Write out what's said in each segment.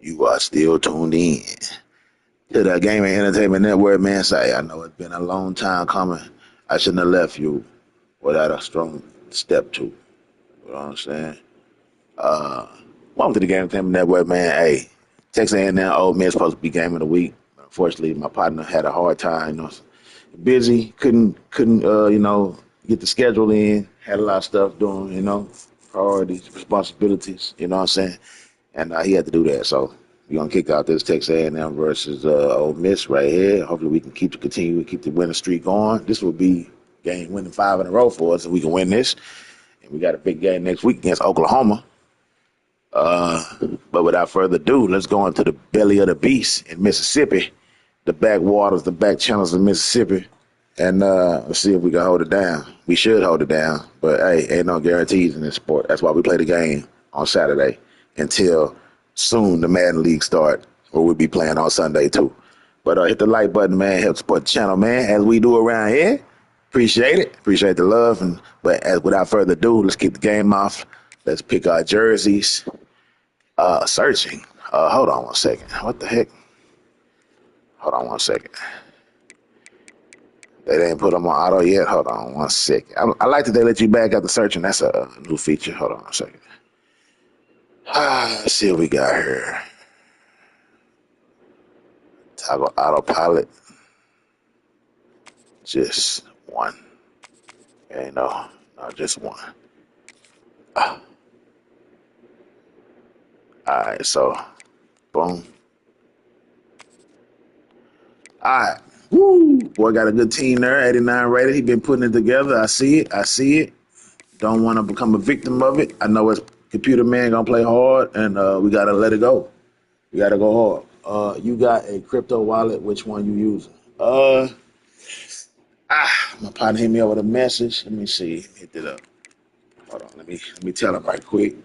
You are still tuned in to the Gaming Entertainment Network, man. Say, I know it's been a long time coming. I shouldn't have left you without a strong step to. You know what I'm saying? Uh, Welcome to the Gaming Entertainment Network, man. Hey, Texas A&M Ole Miss supposed to be game of the week. Unfortunately, my partner had a hard time. Busy, couldn't get the schedule in. Had a lot of stuff doing, priorities, responsibilities. You know what I'm saying? And he had to do that. So we're gonna kick out this Texas A&M versus Ole Miss right here. Hopefully, we can keep the winning streak going. This will be game winning 5 in a row for us, if we can win this. And we got a big game next week against Oklahoma. Uh, but without further ado, let's go into the belly of the beast in Mississippi, the backwaters, the back channels of Mississippi, and let's see if we can hold it down. We should hold it down, but hey, ain't no guarantees in this sport. That's why we play the game on Saturday until soon the Madden League start, where we'll be playing on Sunday too. But hit the like button, man. Help support the channel, man, as we do around here. Appreciate it. Appreciate the love. Without further ado, let's kick the game off. Let's pick our jerseys. Searching. Hold on one second. What the heck? Hold on one second. They didn't put them on auto yet. Hold on one second. I like that they let you back after searching. That's a new feature. Hold on a second. Let's see what we got here. Toggle autopilot. Just one. Okay, no, just one. All right, so boom. All right. Woo! Boy got a good team there. 89 rated. He been putting it together. I see it. I see it. Don't want to become a victim of it. I know it's computer man gonna play hard, and we gotta let it go. We gotta go hard. You got a crypto wallet. Which one you using? My partner hit me up with a message. Let me see. Hit it up. Hold on. Let me tell him right quick.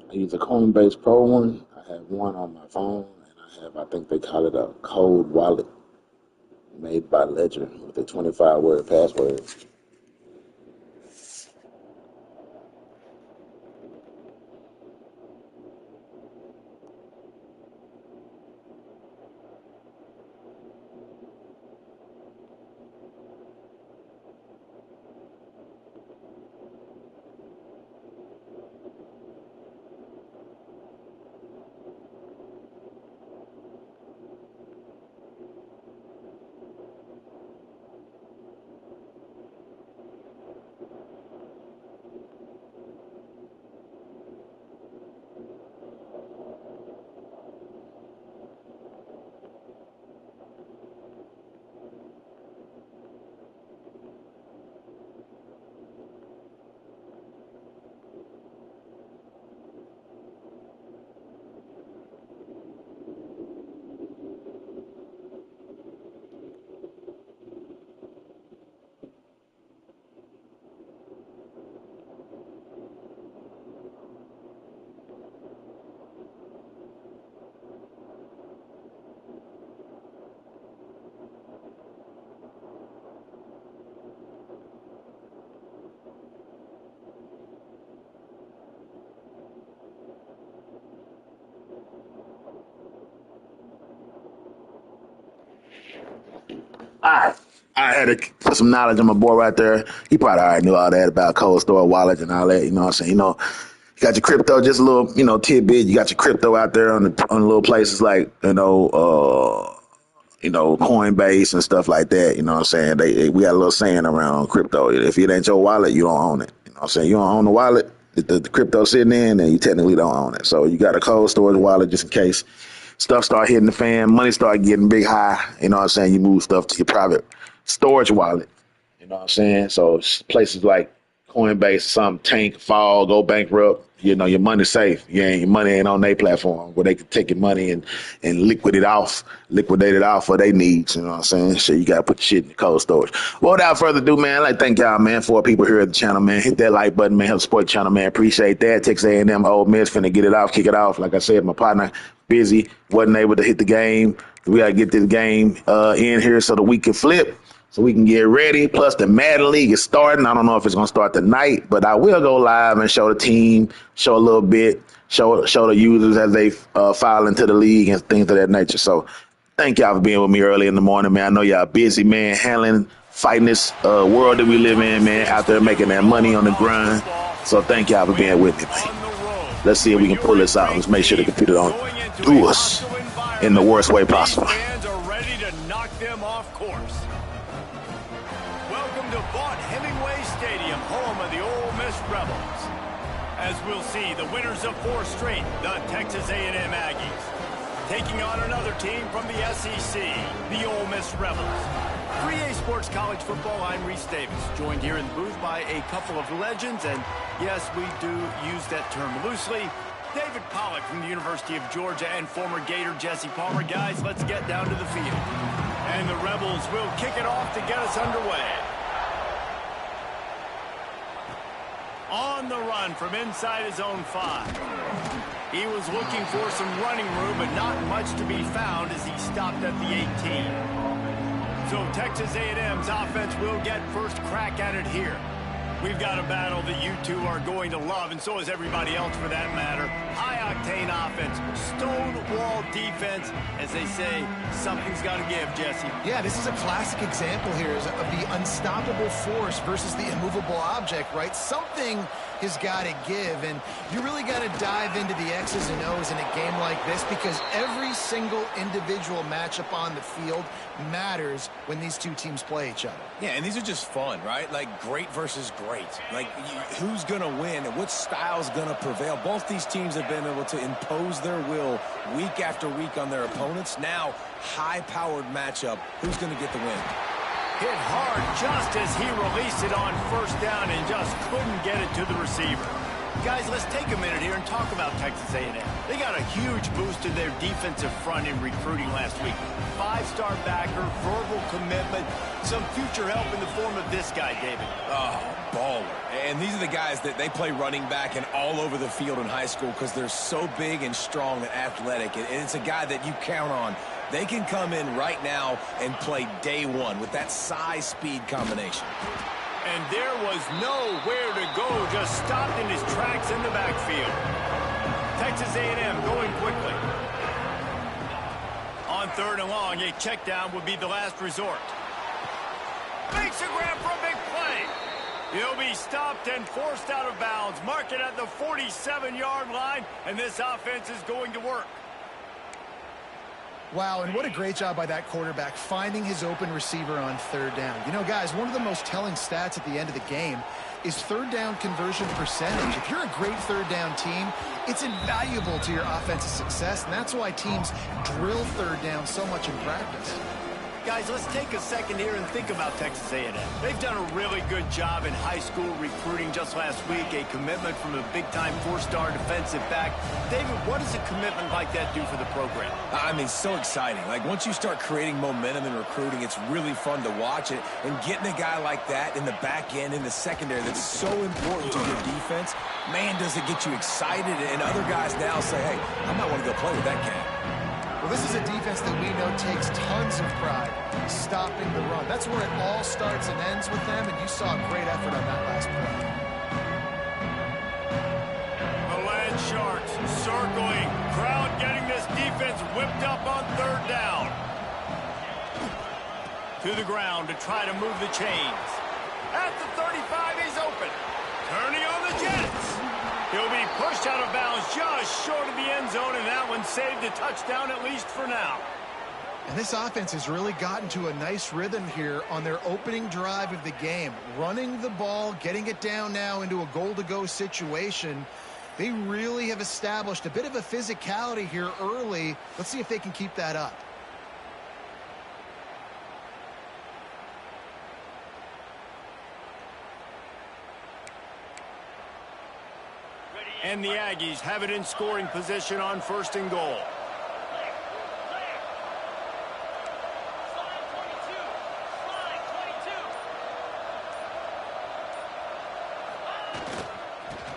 I use a Coinbase Pro one. I have one on my phone, and I think they call it a cold wallet made by Ledger with a 25-word password. I had to put some knowledge on my boy right there. He probably already knew all that about cold store wallets and all that. You know what I'm saying? You know, you got your crypto, just a little, tidbit. You got your crypto out there on the little places like, Coinbase and stuff like that. You know what I'm saying? We got a little saying around crypto. If it ain't your wallet, you don't own it. You know what I'm saying? You don't own the wallet, the crypto sitting in, and you technically don't own it. So you got a cold storage wallet just in case stuff start hitting the fan, money start getting big high. You know what I'm saying? You move stuff to your private storage wallet. You know what I'm saying? So places like Coinbase, some tank, fall, go bankrupt. You know, your money's safe. Your money ain't on their platform where they can take your money and liquidate it off for their needs. You know what I'm saying? So you got to put the shit in the cold storage. Well, without further ado, man, I'd like to thank y'all, man, for people here at the channel, man. Hit that like button, man. Help support the channel, man. Appreciate that. Texas A&M, Ole Miss, finna get it off, kick it off. Like I said, my partner busy, wasn't able to hit the game. We got to get this game in here so that we can flip. So we can get ready. Plus, the Madden League is starting. I don't know if it's going to start tonight, but I will go live and show the team, show a little bit, show the users as they file into the league and things of that nature. So thank y'all for being with me early in the morning, man. I know y'all busy, man, fighting this world that we live in, man, out there making that money on the grind. So thank y'all for being with me, man. Let's see if we can pull this out. Let's make sure the computer don't do us in the worst way possible. Fans are ready to knock them off course. Welcome to Vaught Hemingway Stadium, home of the Ole Miss Rebels. As we'll see, the winners of 4 straight, the Texas A&M Aggies, taking on another team from the SEC, the Ole Miss Rebels. 3A Sports College Football, I'm Reese Davis, joined here in the booth by a couple of legends, and yes, we do use that term loosely. David Pollack from the University of Georgia and former Gator Jesse Palmer. Guys, let's get down to the field. And the Rebels will kick it off to get us underway. On the run from inside his own 5. He was looking for some running room, but not much to be found as he stopped at the 18. So Texas A&M's offense will get first crack at it here. We've got a battle that you two are going to love, and so is everybody else for that matter. High-octane offense, stone-wall defense. As they say, something's got to give, Jesse. Yeah, this is a classic example here of the unstoppable force versus the immovable object, right? Something has got to give, and you really got to dive into the X's and O's in a game like this because every single individual matchup on the field matters when these two teams play each other. Yeah, and these are just fun, right? Like great versus great. Like who's going to win and what style's going to prevail. Both these teams have been able to impose their will week after week on their opponents. Now, high-powered matchup. Who's going to get the win? Hit hard just as he released it on first down and just couldn't get it to the receiver. Guys, let's take a minute here and talk about Texas A&M. They got a huge boost to their defensive front in recruiting last week. 5-star backer, verbal commitment, some future help in the form of this guy, David. Oh, baller. And these are the guys that they play running back and all over the field in high school because they're so big and strong and athletic. And it's a guy that you count on. They can come in right now and play day one with that size-speed combination. And there was nowhere to go, just stopped in his tracks in the backfield. Texas A&M going quickly. On 3rd and long, a check down would be the last resort. Makes a grab for a big play. He'll be stopped and forced out of bounds. Mark it at the 47-yard line, and this offense is going to work. Wow, and what a great job by that quarterback finding his open receiver on 3rd down. You know, guys, one of the most telling stats at the end of the game is 3rd down conversion percentage. If you're a great 3rd down team, it's invaluable to your offensive success, and that's why teams drill 3rd down so much in practice. Guys, let's take a second here and think about Texas A&M. They've done a really good job in high school recruiting. Just last week, a commitment from a big-time 4-star defensive back. David, what does a commitment like that do for the program? I mean, so exciting. Like, once you start creating momentum in recruiting, it's really fun to watch it. And getting a guy like that in the back end, in the secondary, that's so important to your defense, man, does it get you excited. And other guys now say, hey, I might want to go play with that cat. Well, this is a defense that we know takes tons of pride stopping the run. That's where it all starts and ends with them, and you saw a great effort on that last play. The Land Sharks circling. Crowd getting this defense whipped up on 3rd down. To the ground to try to move the chains. At the 35, he's open. Turning on the Jets. He'll be pushed out of bounds just short of the end zone, and that one saved a touchdown at least for now. And this offense has really gotten to a nice rhythm here on their opening drive of the game. Running the ball, getting it down now into a goal-to-go situation. They really have established a bit of a physicality here early. Let's see if they can keep that up. And the Aggies have it in scoring position on 1st and goal.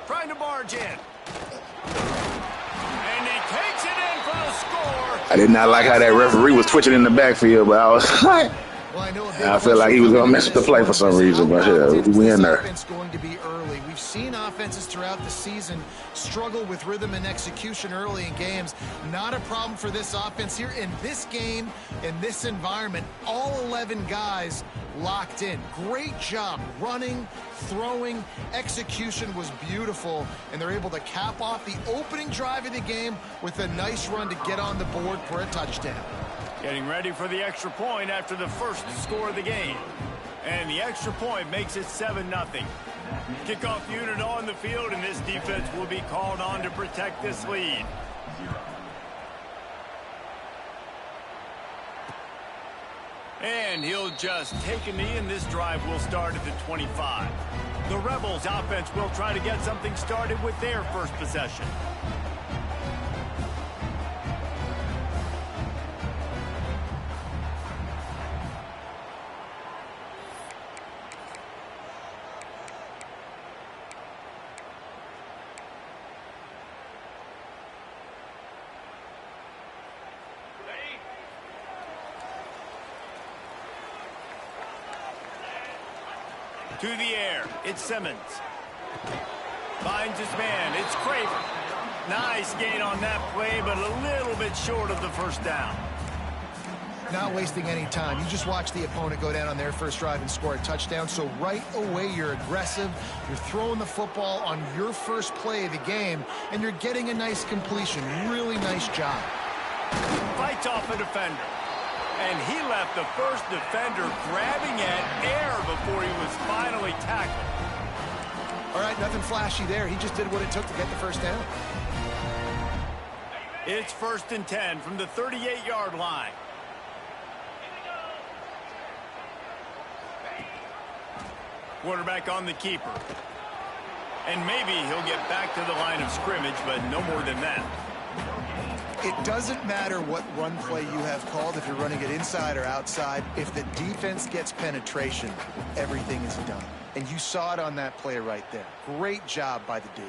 Trying to barge in. And he takes it in for the score. I did not like how that referee was twitching in the backfield, but I was like, I feel like he was going to mess with the play for some reason, but yeah, we in there. Going to be early. We've seen offenses throughout the season struggle with rhythm and execution early in games. Not a problem for this offense here in this game, in this environment. All 11 guys locked in. Great job running, throwing. Execution was beautiful, and they're able to cap off the opening drive of the game with a nice run to get on the board for a touchdown. Getting ready for the extra point after the first score of the game. And the extra point makes it 7-0. Kickoff unit on the field, and this defense will be called on to protect this lead. And he'll just take a knee, and this drive will start at the 25. The Rebels offense will try to get something started with their first possession. To the air, it's Simmons. Finds his man, it's Craver. Nice gain on that play, but a little bit short of the first down. Not wasting any time. You just watch the opponent go down on their first drive and score a touchdown. So right away, you're aggressive. You're throwing the football on your first play of the game, and you're getting a nice completion. Really nice job. Fights off a defender. And he left the first defender grabbing at air before he was finally tackled. All right, nothing flashy there. He just did what it took to get the first down. It's 1st and 10 from the 38-yard line. Quarterback on the keeper. And maybe he'll get back to the line of scrimmage, but no more than that. It doesn't matter what run play you have called, if you're running it inside or outside. If the defense gets penetration, everything is done. And you saw it on that play right there. Great job by the dude.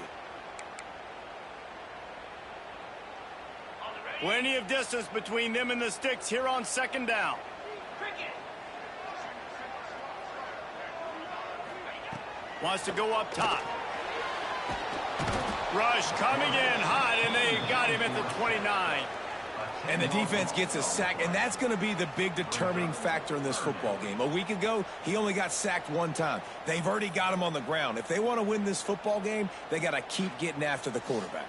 Plenty of distance between them and the sticks here on 2nd down. Wants to go up top. Rush coming in hot, and they got him at the 29. And the defense gets a sack, and that's going to be the big determining factor in this football game. A week ago, he only got sacked one time. They've already got him on the ground. If they want to win this football game, they got to keep getting after the quarterback.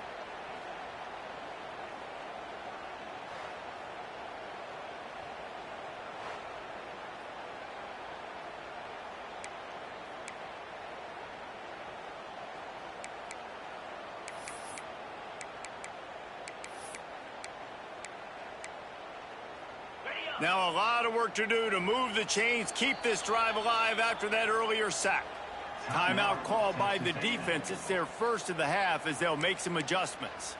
Now a lot of work to do to move the chains, keep this drive alive after that earlier sack. Timeout called by the defense. It's their first of the half as they'll make some adjustments.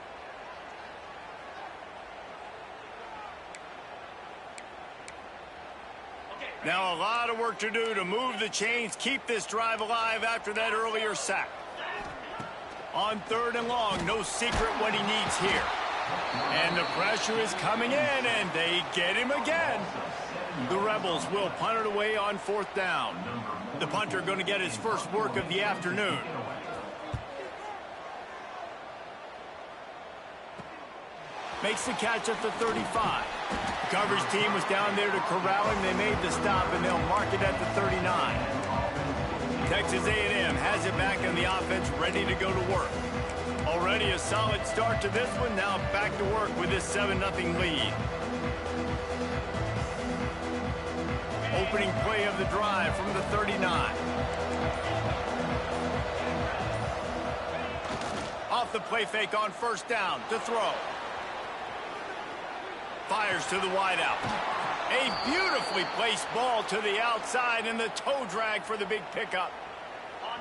Now a lot of work to do to move the chains, keep this drive alive after that earlier sack. On 3rd and long, no secret what he needs here. And the pressure is coming in, and they get him again. The Rebels will punt it away on 4th down. The punter going to get his first work of the afternoon. Makes the catch at the 35. Coverage team was down there to corral him. They made the stop, and they'll mark it at the 39. Texas A&M has it back in the offense, ready to go to work. Already a solid start to this one. Now back to work with this 7-0 lead. Opening play of the drive from the 39. Off the play fake on first down to throw. Fires to the wideout. A beautifully placed ball to the outside and the toe drag for the big pickup.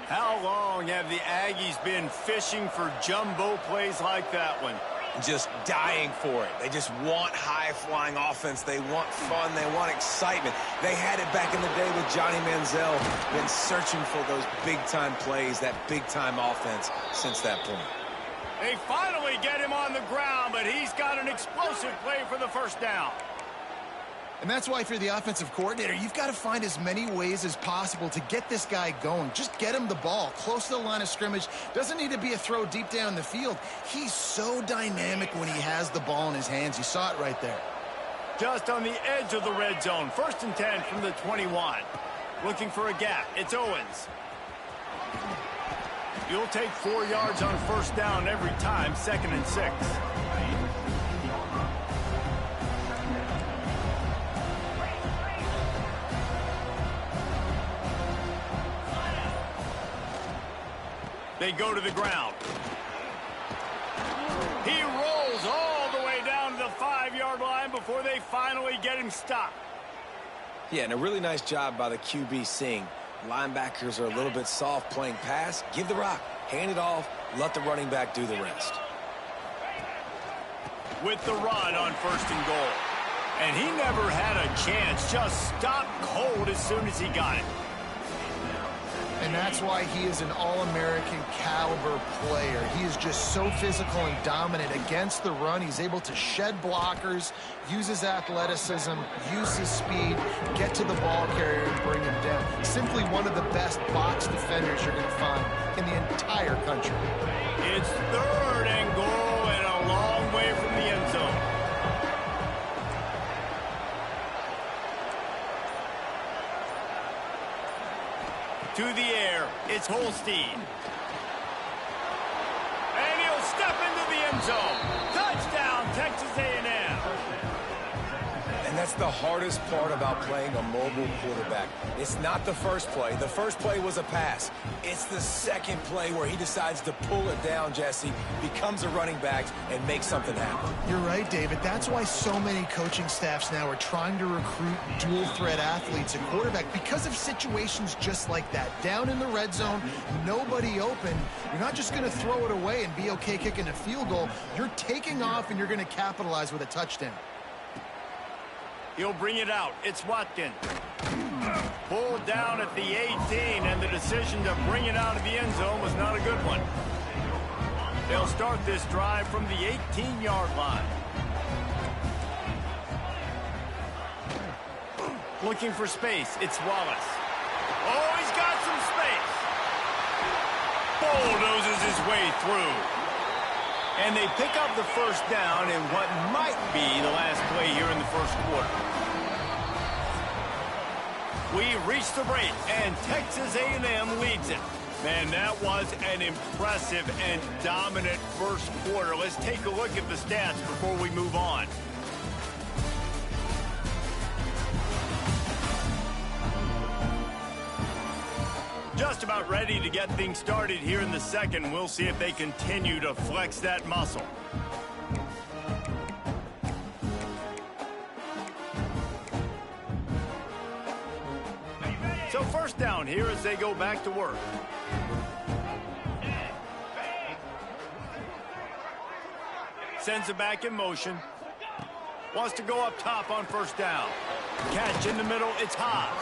How long have the Aggies been fishing for jumbo plays like that one? Just dying for it. They just want high-flying offense. They want fun. They want excitement. They had it back in the day with Johnny Manziel. Been searching for those big-time plays, that big-time offense since that point. They finally get him on the ground, but he's got an explosive play for the first down. And that's why if you're the offensive coordinator, you've got to find as many ways as possible to get this guy going. Just get him the ball close to the line of scrimmage. Doesn't need to be a throw deep down the field. He's so dynamic when he has the ball in his hands. You saw it right there. Just on the edge of the red zone. 1st and 10 from the 21. Looking for a gap. It's Owens. You'll take 4 yards on first down every time. 2nd and 6. They go to the ground. He rolls all the way down to the 5-yard line before they finally get him stopped. Yeah, and a really nice job by the QB seeing. Linebackers are a little bit soft playing pass. Give the rock. Hand it off. Let the running back do the rest. With the run on 1st and goal. And he never had a chance. Just stopped cold as soon as he got it. And that's why he is an All-American caliber player. He is just so physical and dominant against the run. He's able to shed blockers, use his athleticism, use his speed, get to the ball carrier and bring him down. Simply one of the best box defenders you're going to find in the entire country. It's 3rd and goal and a long way from the end zone. To the air, it's Holstein. And he'll step into the end zone. Touchdown, Texas A&M. And that's the hardest part about playing a mobile quarterback. It's not the first play. The first play was a pass. It's the second play where he decides to pull it down, Jesse, becomes a running back, and makes something happen. You're right, David. That's why so many coaching staffs now are trying to recruit dual-threat athletes at quarterback because of situations just like that. Down in the red zone, nobody open. You're not just going to throw it away and be okay kicking a field goal. You're taking off, and you're going to capitalize with a touchdown. He'll bring it out. It's Watkins. Pulled down at the 18, and the decision to bring it out of the end zone was not a good one. They'll start this drive from the 18-yard line. Looking for space. It's Wallace. Oh, he's got some space. Bulldozes his way through. And they pick up the first down in what might be the last play here in the first quarter. We reach the break, and Texas A&M leads it. Man, that was an impressive and dominant first quarter. Let's take a look at the stats before we move on. Just about ready to get things started here in the second. We'll see if they continue to flex that muscle. So first down here as they go back to work. Sends it back in motion. Wants to go up top on first down. Catch in the middle, it's Haas.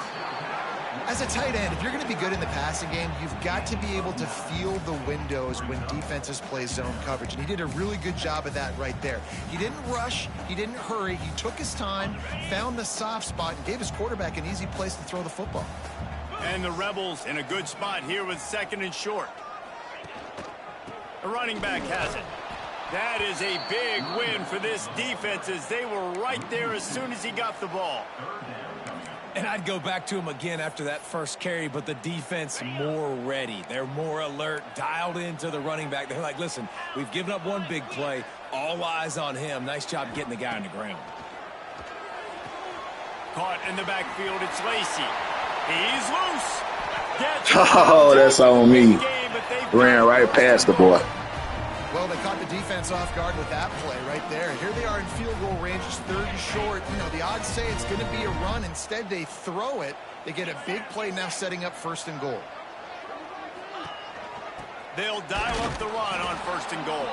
As a tight end, if you're going to be good in the passing game, you've got to be able to feel the windows when defenses play zone coverage. And he did a really good job of that right there. He didn't rush. He didn't hurry. He took his time, found the soft spot, and gave his quarterback an easy place to throw the football. And the Rebels in a good spot here with 2nd and short. The running back has it. That is a big win for this defense as they were right there as soon as he got the ball. And I'd go back to him again after that first carry, but the defense more ready. They're more alert, dialed into the running back. They're like, listen, we've given up one big play. All eyes on him. Nice job getting the guy on the ground. Caught in the backfield, it's Lacy. He's loose. Oh, that's on me. Ran right past the boy. Well, they caught the defense off guard with that play right there. Here they are in field goal range, just 3rd and short. You know, the odds say it's going to be a run. Instead, they throw it. They get a big play now setting up 1st and goal. They'll dial up the run on 1st and goal.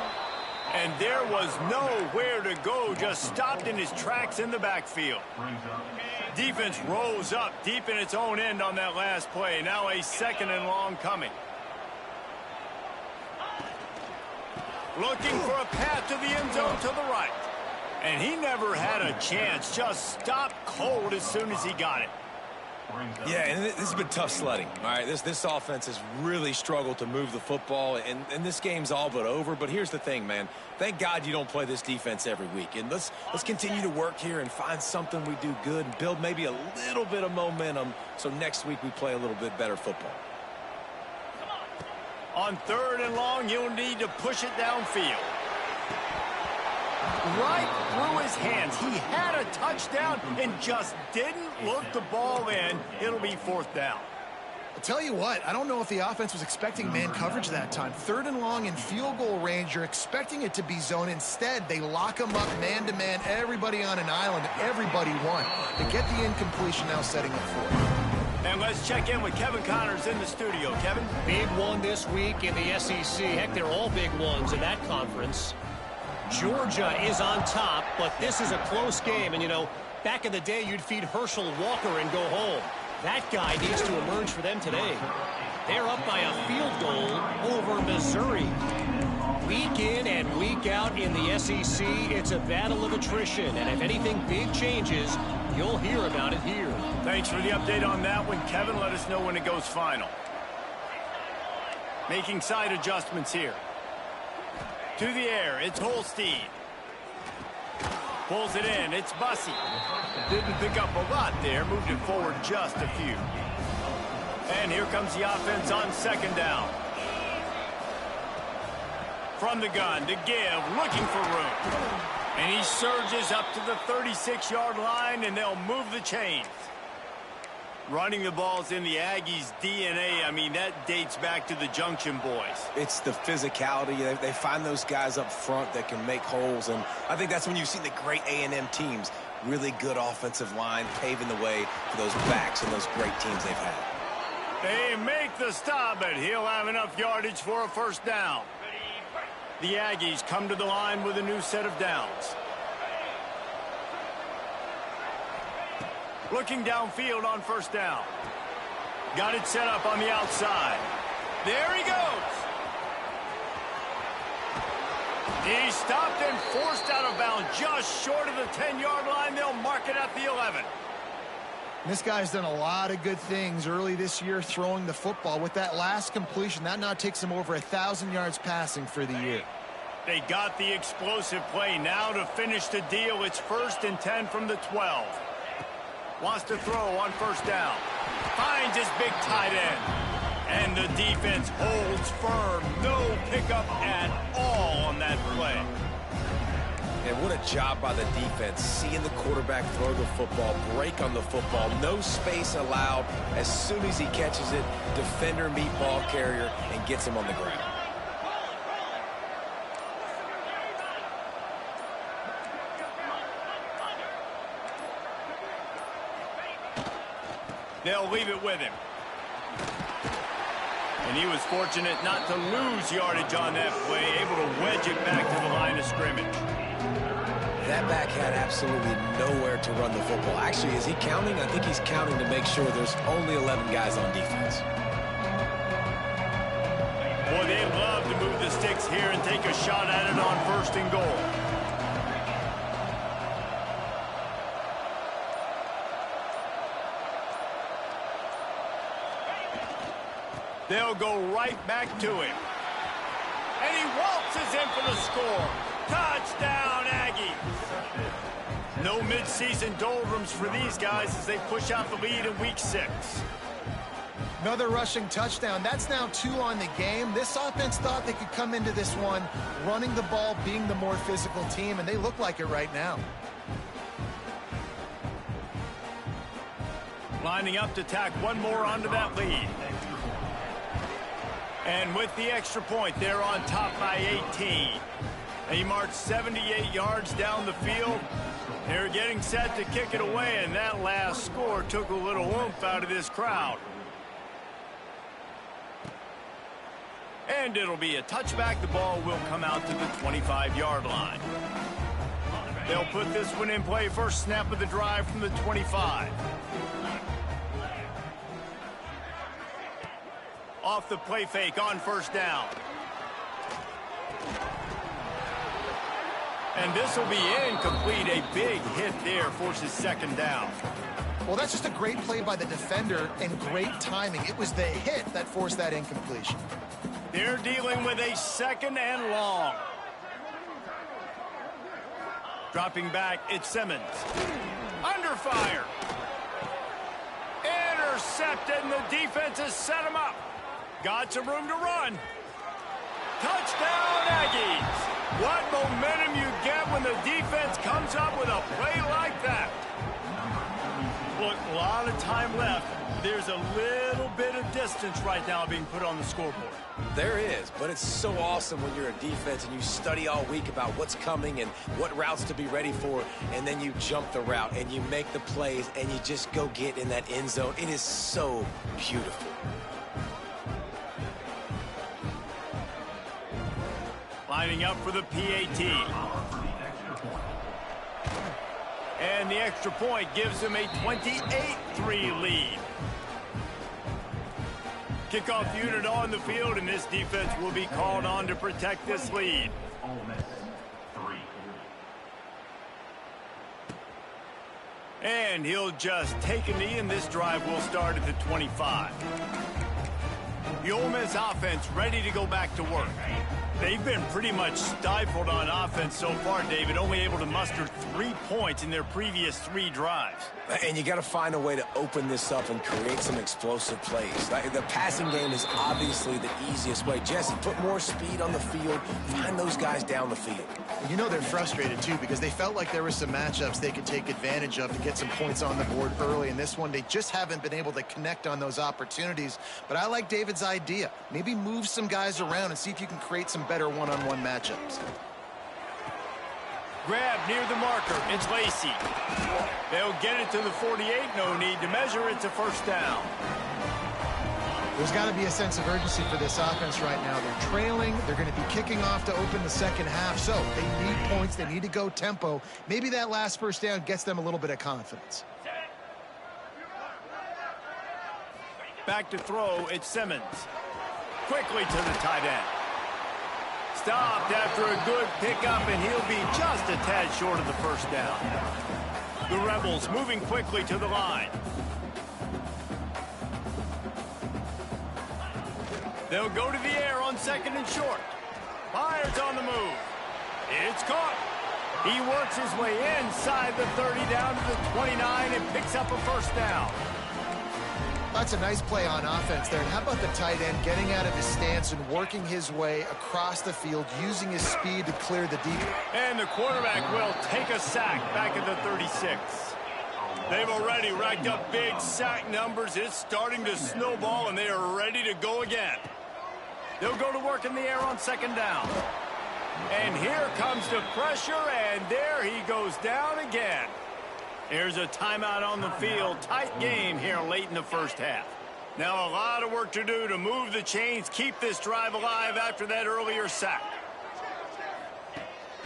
And there was nowhere to go, just stopped in his tracks in the backfield. Defense rose up deep in its own end on that last play. Now a 2nd and long coming. Looking for a path to the end zone to the right. And he never had a chance, just stopped cold as soon as he got it. Yeah, and this has been tough sledding. All right, this offense has really struggled to move the football, and this game's all but over. But here's the thing, man. Thank God you don't play this defense every week. And let's continue to work here and find something we do good and build maybe a little bit of momentum so next week we play a little bit better football. On 3rd and long, you'll need to push it downfield. Right through his hands. He had a touchdown and just didn't look the ball in. It'll be 4th down. I'll tell you what, I don't know if the offense was expecting man coverage that time. 3rd and long in field goal range, you're expecting it to be zone. Instead, they lock them up man-to-man, everybody on an island, everybody won. They get the incompletion now setting up 4th. And let's check in with Kevin Connors in the studio. Kevin? Big one this week in the SEC. Heck, they're all big ones in that conference. Georgia is on top, but this is a close game. And, you know, back in the day, you'd feed Herschel Walker and go home. That guy needs to emerge for them today. They're up by a field goal over Missouri. Week in and week out in the SEC, it's a battle of attrition. And if anything big changes, you'll hear about it here. Thanks for the update on that one, Kevin. Let us know when it goes final. Making side adjustments here. To the air, it's Holstein. Pulls it in, it's Bussey. Didn't pick up a lot there, moved it forward just a few. And here comes the offense on 2nd down. From the gun to give, looking for room. And he surges up to the 36-yard line, and they'll move the chains. Running the ball's in the Aggies' DNA. I mean, that dates back to the Junction Boys. It's the physicality. They find those guys up front that can make holes, and I think that's when you've seen the great A&M teams. Really good offensive line paving the way for those backs and those great teams they've had. They make the stop, but he'll have enough yardage for a 1st down. The Aggies come to the line with a new set of downs. Looking downfield on 1st down. Got it set up on the outside. There he goes. He stopped and forced out of bounds just short of the 10-yard line. They'll mark it at the 11. This guy's done a lot of good things early this year throwing the football. With that last completion, that now takes him over 1,000 yards passing for the year. They got the explosive play. Now to finish the deal, it's 1st and 10 from the 12. Wants to throw on 1st down. Finds his big tight end. And the defense holds firm. No pickup at all on that play. And what a job by the defense. Seeing the quarterback throw the football, break on the football, no space allowed. As soon as he catches it, defender meet ball carrier and gets him on the ground. They'll leave it with him. And he was fortunate not to lose yardage on that play, able to wedge it back to the line of scrimmage. That back had absolutely nowhere to run the football. Actually, is he counting? I think he's counting to make sure there's only 11 guys on defense. Boy, they love to move the sticks here and take a shot at it on 1st and goal. They'll go right back to him. And he waltzes in for the score. Touchdown, Aggies. No midseason doldrums for these guys as they push out the lead in week 6. Another rushing touchdown. That's now 2 on the game. This offense thought they could come into this one running the ball, being the more physical team, and they look like it right now. Lining up to tack one more onto that lead. And with the extra point, they're on top by 18. They marched 78 yards down the field. They're getting set to kick it away, and that last score took a little oomph out of this crowd. And it'll be a touchback. The ball will come out to the 25-yard line. They'll put this one in play. First snap of the drive from the 25. Off the play fake on first down. And this will be incomplete. A big hit there forces second down. Well, that's just a great play by the defender and great timing. It was the hit that forced that incompletion. They're dealing with a second and long. Dropping back, it's Simmons. Under fire. Intercepted, and the defense has set him up. Got some room to run. Touchdown, Aggies. What momentum you get when the defense comes up with a play like that. Look, a lot of time left. There's a little bit of distance right now being put on the scoreboard. There is, but it's so awesome when you're a defense and you study all week about what's coming and what routes to be ready for, and then you jump the route and you make the plays and you just go get in that end zone. It is so beautiful. Lining up for the PAT. And the extra point gives them a 28-3 lead. Kickoff unit on the field, and this defense will be called on to protect this lead. And he'll just take a knee, and this drive will start at the 25. The Ole Miss offense ready to go back to work. They've been pretty much stifled on offense so far, David, only able to muster 3 points in their previous 3 drives. And you got to find a way to open this up and create some explosive plays. The passing game is obviously the easiest way. Jesse, put more speed on the field. Find those guys down the field. You know they're frustrated, too, because they felt like there were some matchups they could take advantage of to get some points on the board early. In this one, they just haven't been able to connect on those opportunities. But I like David's idea. Maybe move some guys around and see if you can create some better one-on-one matchups. Grab near the marker. It's Lacey. They'll get it to the 48. No need to measure. It's a first down. There's got to be a sense of urgency for this offense right now. They're trailing. They're going to be kicking off to open the second half. So they need points. They need to go tempo. Maybe that last first down gets them a little bit of confidence. Back to throw. It's Simmons. Quickly to the tight end. Stopped after a good pickup, and he'll be just a tad short of the first down. The Rebels moving quickly to the line. They'll go to the air on second and short. Fires on the move. It's caught. He works his way inside the 30 down to the 29 and picks up a first down. That's a nice play on offense there. And how about the tight end getting out of his stance and working his way across the field, using his speed to clear the deep. And the quarterback will take a sack back at the 36. They've already racked up big sack numbers. It's starting to snowball, and they are ready to go again. They'll go to work in the air on second down. And here comes the pressure, and there he goes down again. Here's a timeout on the field. Tight game here late in the first half. Now a lot of work to do to move the chains, keep this drive alive after that earlier sack.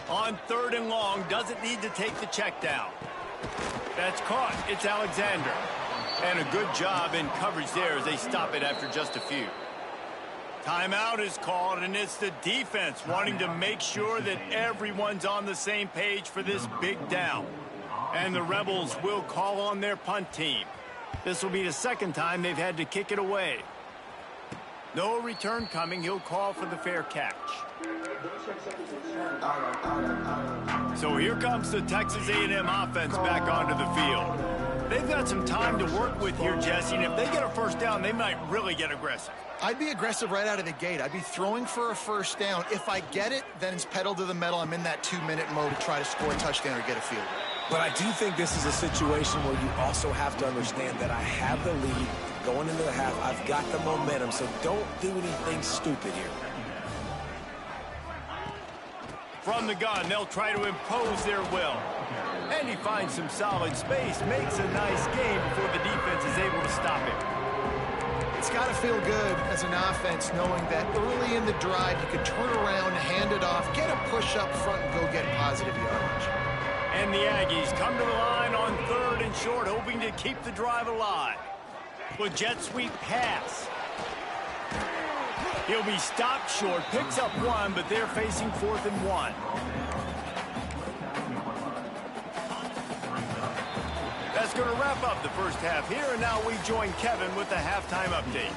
On third and long, doesn't need to take the check down. That's caught. It's Alexander. And a good job in coverage there as they stop it after just a few. Timeout is called, and it's the defense wanting to make sure that everyone's on the same page for this big down. And the Rebels will call on their punt team. This will be the second time they've had to kick it away. No return coming. He'll call for the fair catch. So here comes the Texas A&M offense back onto the field. They've got some time to work with here, Jesse, and if they get a first down, they might really get aggressive. I'd be aggressive right out of the gate. I'd be throwing for a first down. If I get it, then it's pedal to the metal. I'm in that 2-minute mode to try to score a touchdown or get a field goal. But I do think this is a situation where you also have to understand that I have the lead going into the half. I've got the momentum, so don't do anything stupid here. From the gun, they'll try to impose their will. And he finds some solid space, makes a nice game before the defense is able to stop him. It's got to feel good as an offense knowing that early in the drive you could turn around, hand it off, get a push up front, and go get positive yardage. And the Aggies come to the line on 3rd and short, hoping to keep the drive alive. With jet sweep pass. He'll be stopped short, picks up 1, but they're facing 4th and 1. That's going to wrap up the first half here, and now we join Kevin with the halftime update.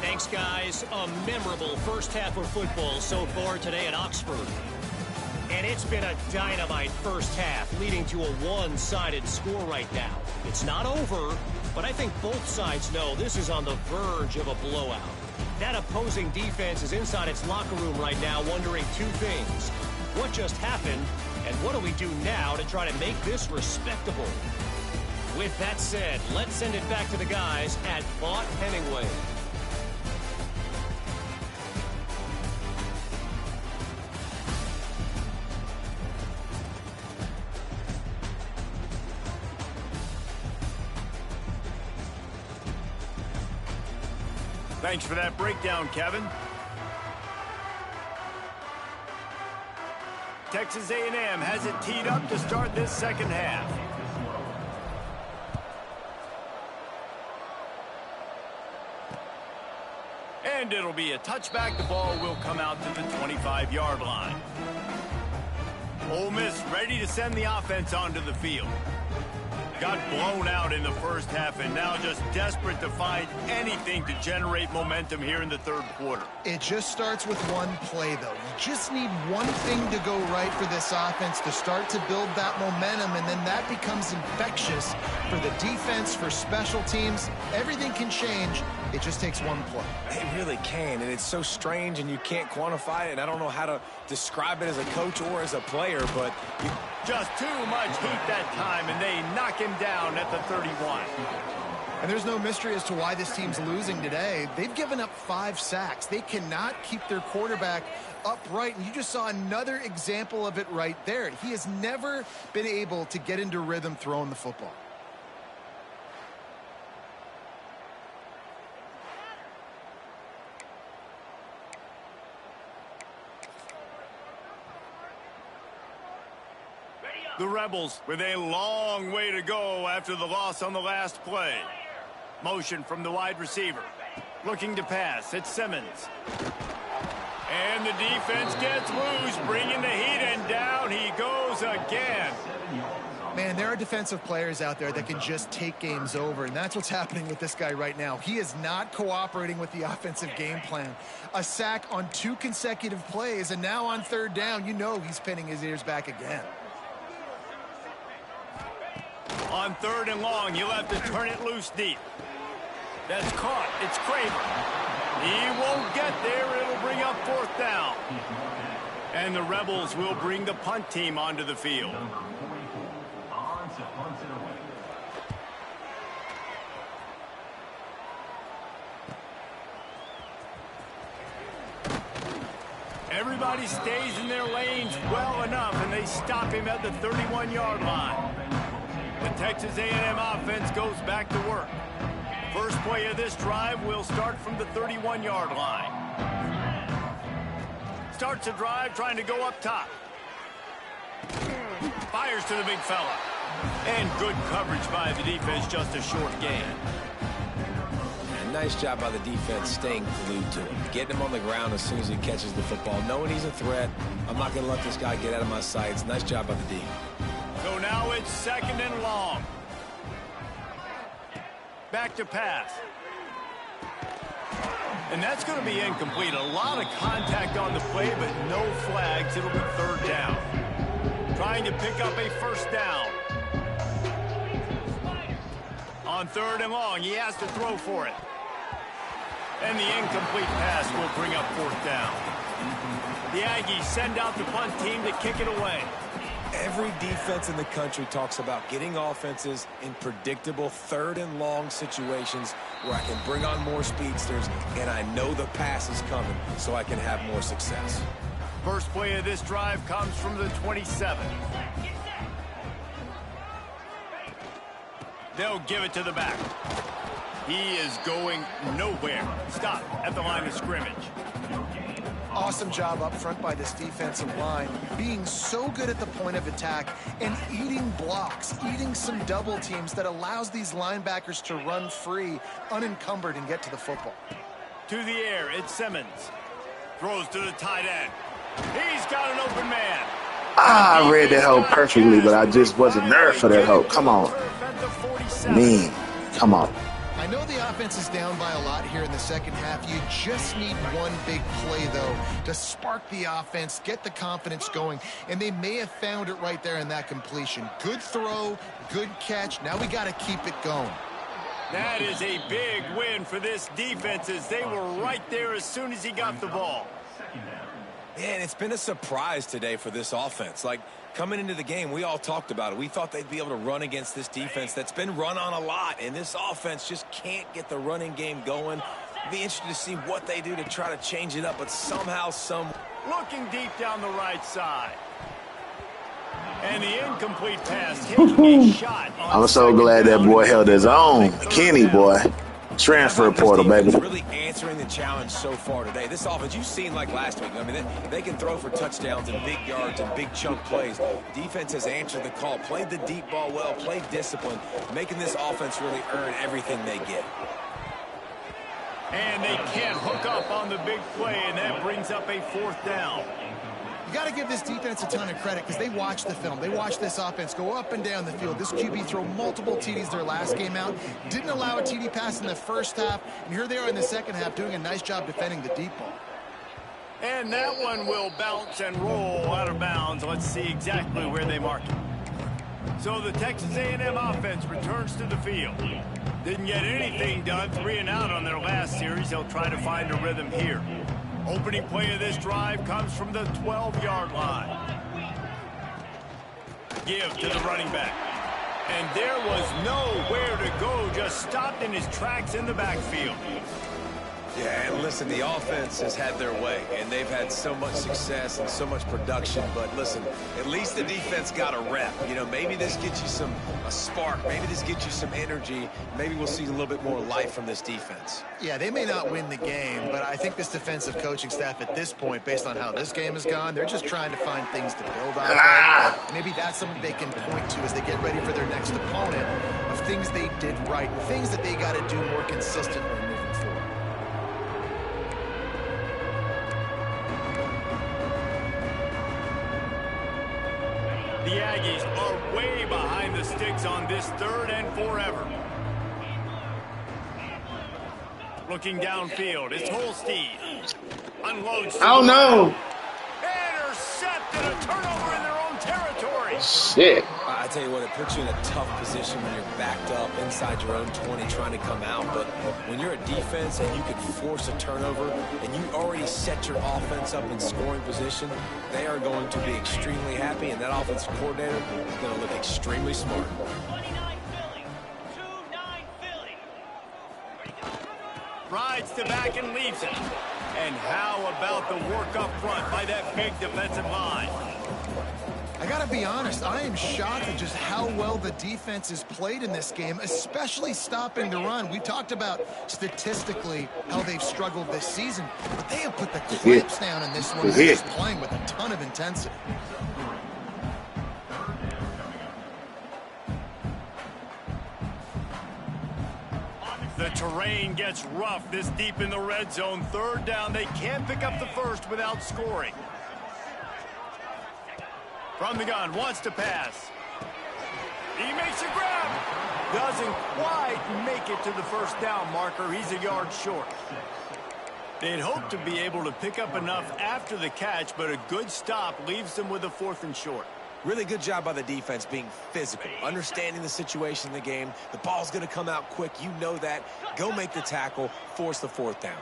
Thanks, guys. A memorable first half of football so far today at Oxford. And it's been a dynamite first half, leading to a one-sided score right now. It's not over, but I think both sides know this is on the verge of a blowout. That opposing defense is inside its locker room right now wondering 2 things. What just happened, and what do we do now to try to make this respectable? With that said, let's send it back to the guys at Vaught Hemingway. Thanks for that breakdown, Kevin. Texas A&M has it teed up to start this second half. And it'll be a touchback. The ball will come out to the 25-yard line. Ole Miss ready to send the offense onto the field. Got blown out in the first half and now just desperate to find anything to generate momentum here in the third quarter. It just starts with one play, though. You just need one thing to go right for this offense to start to build that momentum, and then that becomes infectious for the defense, for special teams. Everything can change. It just takes one play. It really can, and it's so strange, and you can't quantify it, and I don't know how to describe it as a coach or as a player, but just too much heat that time, and they knock him down at the 31. And there's no mystery as to why this team's losing today. They've given up 5 sacks. They cannot keep their quarterback upright, and you just saw another example of it right there. He has never been able to get into rhythm throwing the football. The Rebels with a long way to go after the loss on the last play. Motion from the wide receiver. Looking to pass. It's Simmons. And the defense gets loose, bringing the heat, and down he goes again. Man, there are defensive players out there that can just take games over, and that's what's happening with this guy right now. He is not cooperating with the offensive game plan. A sack on 2 consecutive plays, and now on 3rd down, you know he's pinning his ears back again. On 3rd and long, he'll have to turn it loose deep. That's caught. It's Craver. He won't get there. It'll bring up 4th down. And the Rebels will bring the punt team onto the field. Everybody stays in their lanes well enough, and they stop him at the 31-yard line. The Texas A&M offense goes back to work. First play of this drive will start from the 31-yard line. Starts a drive trying to go up top. Fires to the big fella. And good coverage by the defense, just a short gain. And nice job by the defense staying glued to him. Getting him on the ground as soon as he catches the football. Knowing he's a threat. I'm not going to let this guy get out of my sights. Nice job by the D. So now it's 2nd and long. Back to pass. And that's going to be incomplete. A lot of contact on the play, but no flags. It'll be third down. Trying to pick up a first down. On third and long, he has to throw for it. And the incomplete pass will bring up fourth down. The Aggies send out the punt team to kick it away. Every defense in the country talks about getting offenses in predictable third and long situations where I can bring on more speedsters and I know the pass is coming so I can have more success. First play of this drive comes from the 27. They'll give it to the back. He is going nowhere. Stop at the line of scrimmage. Awesome job up front by this defensive line, being so good at the point of attack and eating blocks, eating some double teams that allows these linebackers to run free, unencumbered, and get to the football. To the air, it's Simmons. Throws to the tight end. He's got an open man. I read that hope perfectly, but I just wasn't there for that hope. Come on. Man, come on. I know the offense is down by a lot here in the second half. You just need one big play, though, to spark the offense, get the confidence going, and they may have found it right there in that completion. Good throw, good catch. Now we got to keep it going. That is a big win for this defense as they were right there as soon as he got the ball. Man, it's been a surprise today for this offense. Like, coming into the game, we all talked about it. We thought they'd be able to run against this defense that's been run on a lot, and this offense just can't get the running game going. Be interested to see what they do to try to change it up, but somehow, looking deep down the right side. And the incomplete pass taking a shot. I'm so glad that boy held his own. Kenny, boy. Transfer portal, baby. Really answering the challenge so far today. This offense, you've seen like last week. I mean, they can throw for touchdowns and big yards and big chunk plays. Defense has answered the call, played the deep ball well, played discipline, making this offense really earn everything they get. And they can't hook up on the big play, and that brings up a fourth down. You got to give this defense a ton of credit because they watch the film. They watch this offense go up and down the field. This QB throw multiple TDs their last game out. Didn't allow a TD pass in the first half. And here they are in the second half doing a nice job defending the deep ball. And that one will bounce and roll out of bounds. Let's see exactly where they mark it. So the Texas A&M offense returns to the field. Didn't get anything done, 3 and out on their last series. They'll try to find a rhythm here. Opening play of this drive comes from the 12-yard line. Give to the running back. And there was nowhere to go, just stopped in his tracks in the backfield. Yeah, and listen, the offense has had their way, and they've had so much success and so much production. But listen, at least the defense got a rep. You know, maybe this gets you a spark. Maybe this gets you some energy. Maybe we'll see a little bit more life from this defense. Yeah, they may not win the game, but I think this defensive coaching staff at this point, based on how this game has gone, they're just trying to find things to build on. Maybe that's something they can point to as they get ready for their next opponent of things they did right and things that they got to do more consistently moving forward. The Aggies are way behind the sticks on this third and forever. Looking downfield, it's Holstein. Unloads. Oh, no. Intercepted, a turnover in their own territory. Shit. I tell you what, it puts you in a tough position when you're backed up inside your own 20 trying to come out. But when you're a defense and you can force a turnover and you already set your offense up in scoring position, they are going to be extremely happy, and that offensive coordinator is going to look extremely smart. Rides to back and leaves it. And how about the work up front by that big defensive line? I got to be honest, I am shocked at just how well the defense has played in this game, especially stopping the run. We talked about statistically how they've struggled this season, but they have put the clamps down in this one. They're just playing with a ton of intensity. The terrain gets rough this deep in the red zone. Third down, they can't pick up the first without scoring. From the gun, wants to pass. He makes a grab. Doesn't quite make it to the first down marker. He's a yard short. They'd hope to be able to pick up enough after the catch, but a good stop leaves them with a 4th and short. Really good job by the defense being physical, understanding the situation in the game. The ball's going to come out quick. You know that. Go make the tackle, force the 4th down.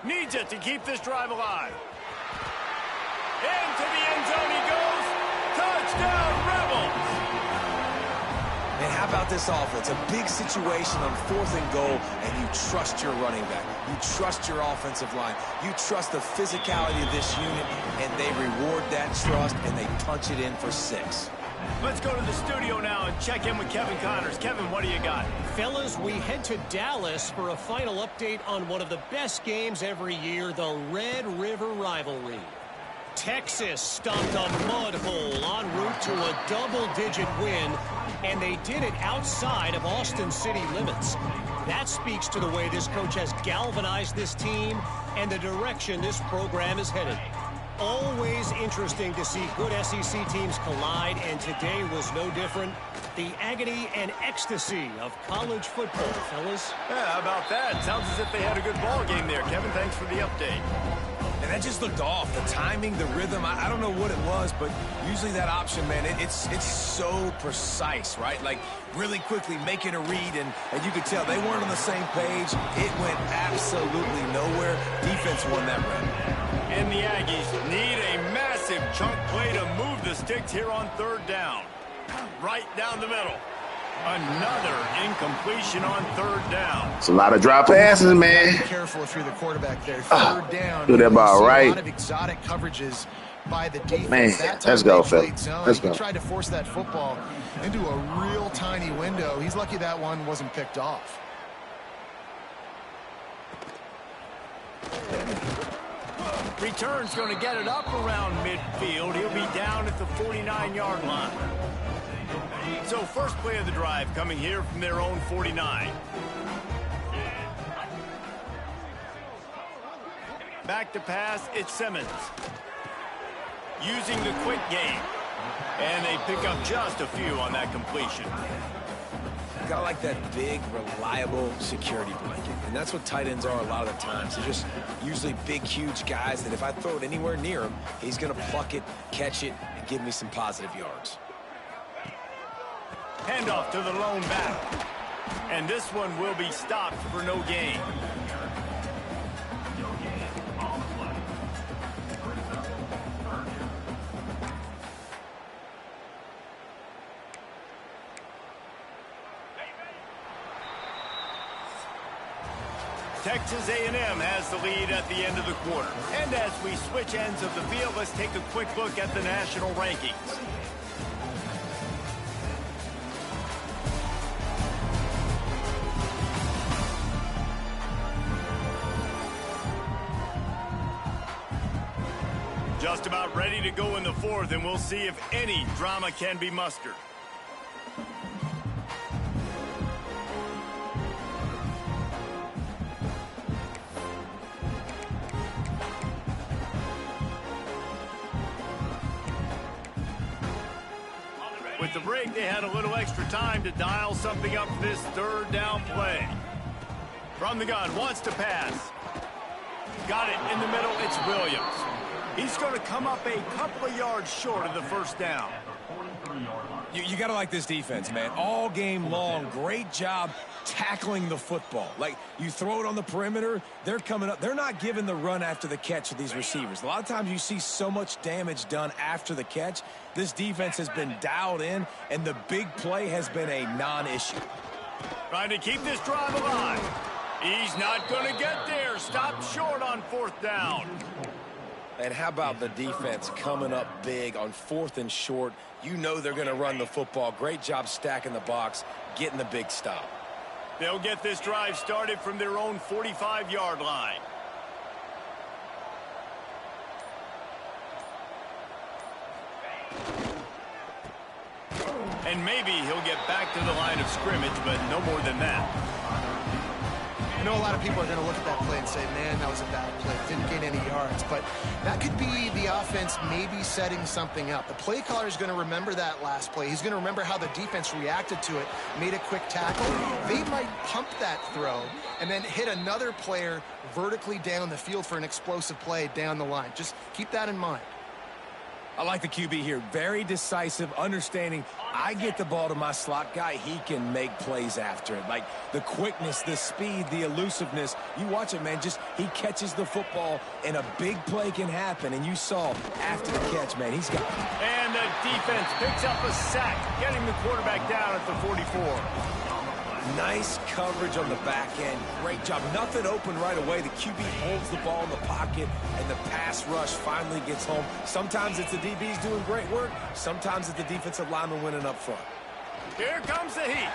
Needs it to keep this drive alive. Into the end zone he goes. Touchdown, Rebels! And how about this offense? A big situation on 4th and goal, and you trust your running back. You trust your offensive line. You trust the physicality of this unit, and they reward that trust, and they punch it in for 6. Let's go to the studio now and check in with Kevin Connors. Kevin, what do you got? Fellas, we head to Dallas for a final update on one of the best games every year, the Red River Rivalry. Texas stomped a mud hole en route to a double-digit win, and they did it outside of Austin city limits. That speaks to the way this coach has galvanized this team and the direction this program is headed. Always interesting to see good SEC teams collide, and today was no different. The agony and ecstasy of college football, fellas. Yeah, how about that? Sounds as if they had a good ball game there. Kevin, thanks for the update. And that just looked off. The timing, the rhythm, I don't know what it was, but usually that option, man, it's so precise, right? Like, really quickly making a read, and you could tell they weren't on the same page. It went absolutely nowhere. Defense won that round. And the Aggies need a massive chunk play to move the sticks here on 3rd down. Right down the middle. Another incompletion on 3rd down. It's a lot of drop passes, man. Be careful if you're the quarterback there. 3rd down. Do that ball right. A lot of exotic coverages by the defense. Man, let's go, Phil. Let's go. He tried to force that football into a real tiny window. He's lucky that one wasn't picked off. Return's going to get it up around midfield. He'll be down at the 49-yard line. So first play of the drive coming here from their own 49. Back to pass, it's Simmons. Using the quick game. And they pick up just a few on that completion. Got like that big, reliable security blanket. And that's what tight ends are a lot of the times. They're just usually big, huge guys that if I throw it anywhere near him, he's going to pluck it, catch it, and give me some positive yards. Handoff to the lone back. And this one will be stopped for no gain. Texas A&M has the lead at the end of the quarter. And as we switch ends of the field, let's take a quick look at the national rankings. Just about ready to go in the 4th, and we'll see if any drama can be mustered. With the break, they had a little extra time to dial something up this 3rd down play. From the gun, wants to pass. Got it in the middle, it's Williams. He's going to come up a couple of yards short of the 1st down. You got to like this defense, man. All game long, great job tackling the football. Like, you throw it on the perimeter, they're coming up. They're not giving the run after the catch of these receivers. A lot of times you see so much damage done after the catch. This defense has been dialed in, and the big play has been a non-issue. Trying to keep this drive alive. He's not going to get there. Stopped short on 4th down. And how about the defense coming up big on 4th and short? You know they're going to run the football. Great job stacking the box, getting the big stop. They'll get this drive started from their own 45-yard line. And maybe he'll get back to the line of scrimmage, but no more than that. know a lot of people are going to look at that play and say, man, that was a bad play. Didn't gain any yards. But that could be the offense maybe setting something up. The play caller is going to remember that last play. He's going to remember how the defense reacted to it, made a quick tackle. They might pump that throw and then hit another player vertically down the field for an explosive play down the line. Just keep that in mind. I like the QB here. Very decisive, understanding I get the ball to my slot guy. He can make plays after it. Like the quickness, the speed, the elusiveness. You watch it, man. Just he catches the football, and a big play can happen. And you saw after the catch, man, he's got it. And the defense picks up a sack, getting the quarterback down at the 44. Nice coverage on the back end. Great job. Nothing open right away. The QB holds the ball in the pocket, and the pass rush finally gets home. Sometimes it's the DBs doing great work. Sometimes it's the defensive lineman winning up front. Here comes the heat.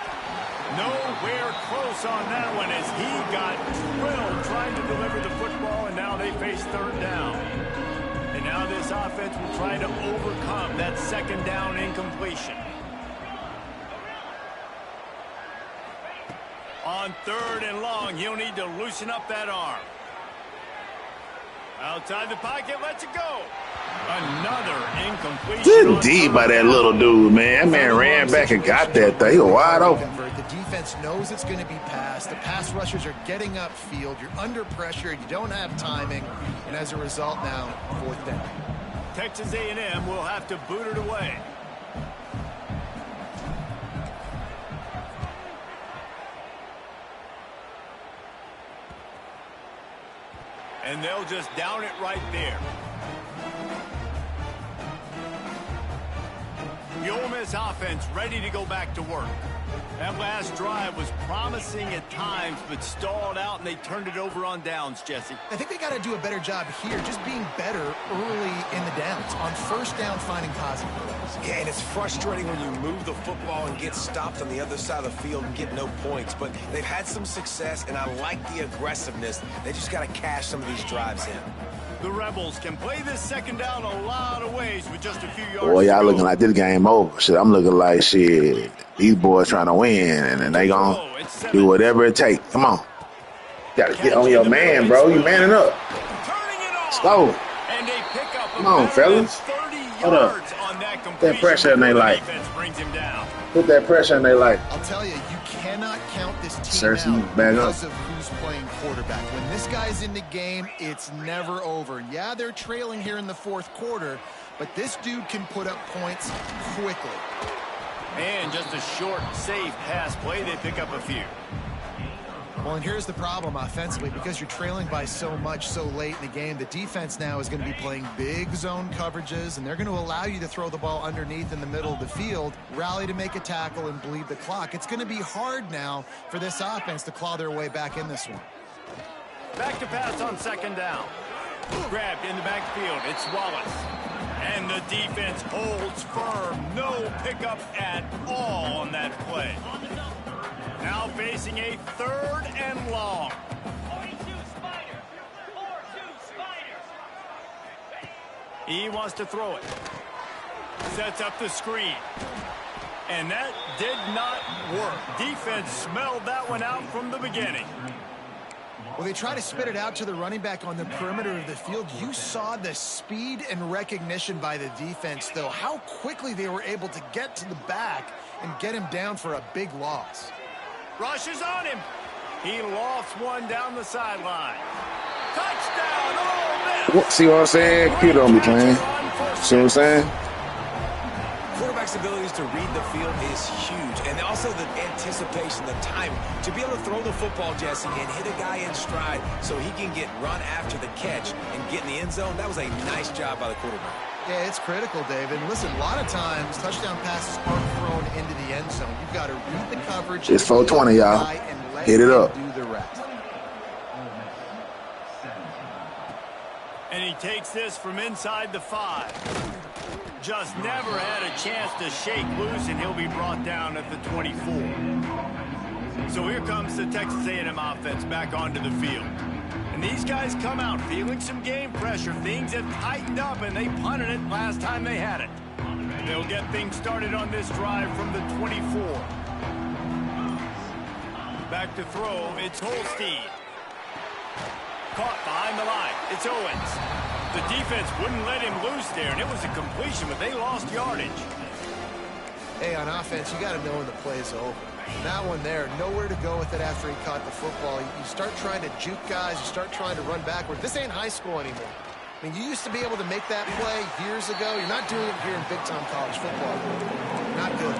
Nowhere close on that one as he got drilled trying to deliver the football, and now they face third down. And now this offense will try to overcome that second down incompletion. On third and long, he'll need to loosen up that arm. Outside the pocket, lets it go. Another incompletion. Good D by that little dude, man. That man ran back and got that thing. He was wide open. The defense knows it's going to be passed. The pass rushers are getting upfield. You're under pressure. You don't have timing. And as a result now, fourth down. Texas A&M will have to boot it away. And they'll just down it right there. The Ole Miss offense ready to go back to work. That last drive was promising at times, but stalled out, and they turned it over on downs, Jesse. I think they got to do a better job here, just being better early in the downs. On first down, finding positive plays. Yeah, and it's frustrating when you move the football and get stopped on the other side of the field and get no points. But they've had some success, and I like the aggressiveness. They just got to cash some of these drives in. The Rebels can play this second down a lot of ways with just a few yards. Boy, y'all looking like this game over. Shit, I'm looking like shit. These boys trying to win, and they gonna do whatever it takes. Come on. Gotta get on your man, bro. You manning up. Let's go. And they pick up Come on, fellas. 30 Hold up. yards on that completion. Put that pressure in their life. Defense brings him down. Put that pressure in their life. I'll tell you, you cannot count this team Cersei, out back up. because of who's playing quarterback. When this guy's in the game, it's never over. Yeah, they're trailing here in the fourth quarter, but this dude can put up points quickly. And just a short, safe pass play, they pick up a few. Well, and here's the problem offensively. Because you're trailing by so much so late in the game, the defense now is going to be playing big zone coverages, and they're going to allow you to throw the ball underneath in the middle of the field, rally to make a tackle, and bleed the clock. It's going to be hard now for this offense to claw their way back in this one. Back to pass on second down. Grabbed in the backfield. It's Wallace. And the defense holds firm. No pickup at all on that play. Now facing a third and long. 42 Spiders. 42 Spiders. He wants to throw it. Sets up the screen. And that did not work. Defense smelled that one out from the beginning. Well, they try to spit it out to the running back on the perimeter of the field. You saw the speed and recognition by the defense, though. How quickly they were able to get to the back and get him down for a big loss. Rushes on him. He lost one down the sideline. Touchdown, Ole Miss. See what I'm saying? Kid don't be playing. See what I'm saying? Quarterback's abilities to read the field is huge. And also the anticipation, the time to be able to throw the football, Jesse, and hit a guy in stride so he can get run after the catch and get in the end zone. That was a nice job by the quarterback. Yeah, it's critical, David. And listen, a lot of times touchdown passes aren't thrown into the end zone. You've got to read the coverage. It's 420, y'all. Hit it up. Do the rest. And he takes this from inside the 5. Just never had a chance to shake loose, and he'll be brought down at the 24. So here comes the Texas A&M offense back onto the field. And these guys come out feeling some game pressure. Things have tightened up, and they punted it last time they had it. They'll get things started on this drive from the 24. Back to throw, it's Holstein. caught behind the line. It's Owens. The defense wouldn't let him loose there, and it was a completion, but they lost yardage. Hey, on offense, you got to know when the play's over. That one there, nowhere to go with it after he caught the football. You start trying to juke guys. You start trying to run backward. This ain't high school anymore. I mean, you used to be able to make that play years ago. You're not doing it here in big-time college football. Not good.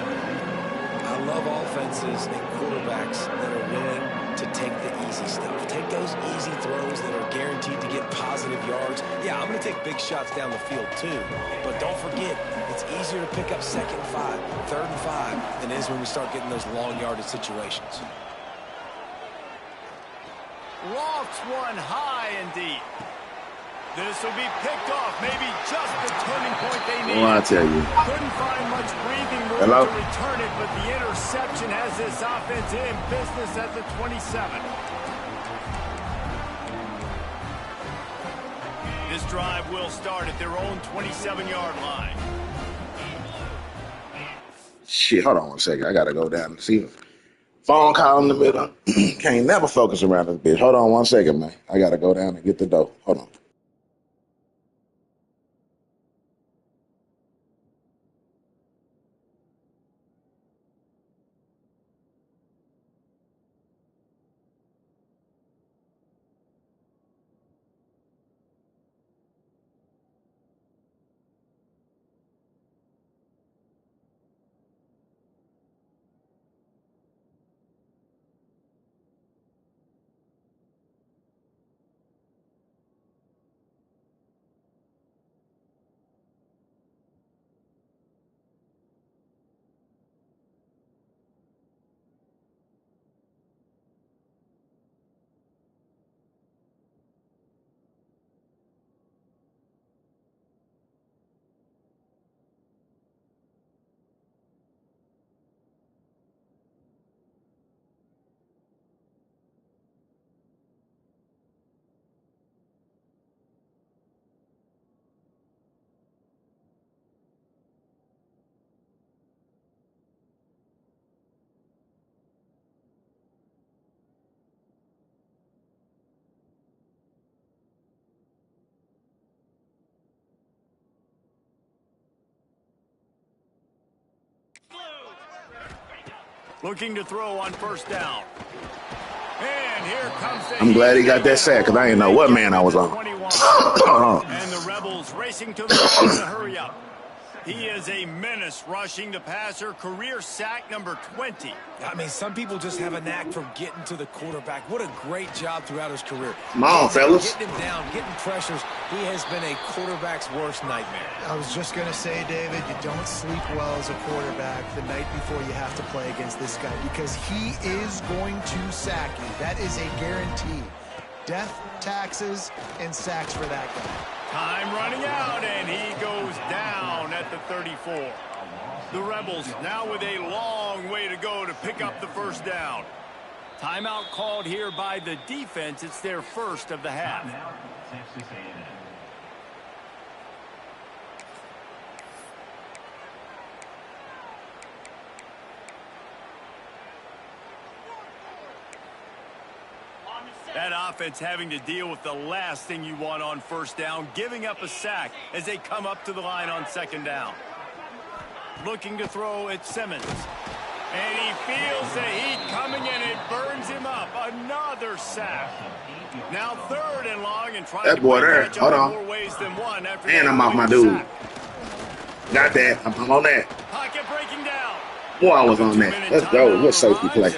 I love offenses and quarterbacks that are willing to take the easy stuff. Take those easy throws that are guaranteed to get positive yards. Yeah, I'm going to take big shots down the field too. But don't forget, it's easier to pick up 2nd and 5, 3rd and 5 than it is when we start getting those long yardage situations. Lofts one high and deep. This will be picked off, maybe just the turning point they need. Well, I tell you. Couldn't find much breathing room Hello? to return it, but the interception has this offense in business at the 27. This drive will start at their own 27-yard line. Shit, hold on one second. I got to go down and see. Phone call in the middle. Can't never focus around this bitch. Hold on one second, man. I got to go down and get the dough. Hold on. Looking to throw on 1st down. And here comes the I'm glad he got that sack because I didn't know what man I was on. And the Rebels racing to the line to hurry up. He is a menace rushing the passer, career sack number 20. I mean, some people just have a knack for getting to the quarterback. What a great job throughout his career. Come on, fellas. Getting him down, getting pressures. He has been a quarterback's worst nightmare. I was just going to say, David, you don't sleep well as a quarterback the night before you have to play against this guy because he is going to sack you. That is a guarantee. Death, taxes, and sacks for that guy. Time running out, and he goes down at the 34. The Rebels now with a long way to go to pick up the 1st down. Timeout called here by the defense. It's their 1st of the half. That offense having to deal with the last thing you want on 1st down, giving up a sack as they come up to the line on 2nd down. Looking to throw at Simmons. And he feels the heat coming and it burns him up. Another sack. Now 3rd and long and trying That boy to there. catch Hold up on. more ways than one after And I'm off my dude. Got that. I'm on that. Pocket breaking down. Boy, I was on that. Let's go. Good safety play.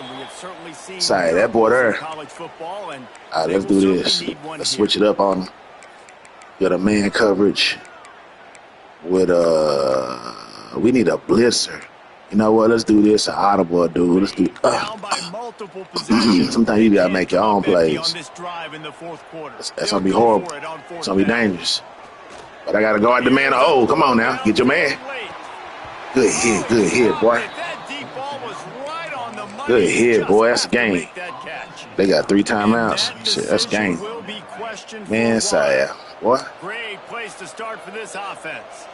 Sorry, that boy there. All right, let's do this. Let's switch it up on him. Get a man coverage with we need a blitzer. You know what? Let's do this. An audible, dude. Let's do. Sometimes you gotta make your own plays. That's gonna be horrible. It's gonna be dangerous. But I gotta go at the man. Oh, come on now, get your man. Good hit, boy. Good hit, boy. That's a game. They got 3 timeouts. Shit, that's a game. Man, Saya, boy. Great place to start for this offense.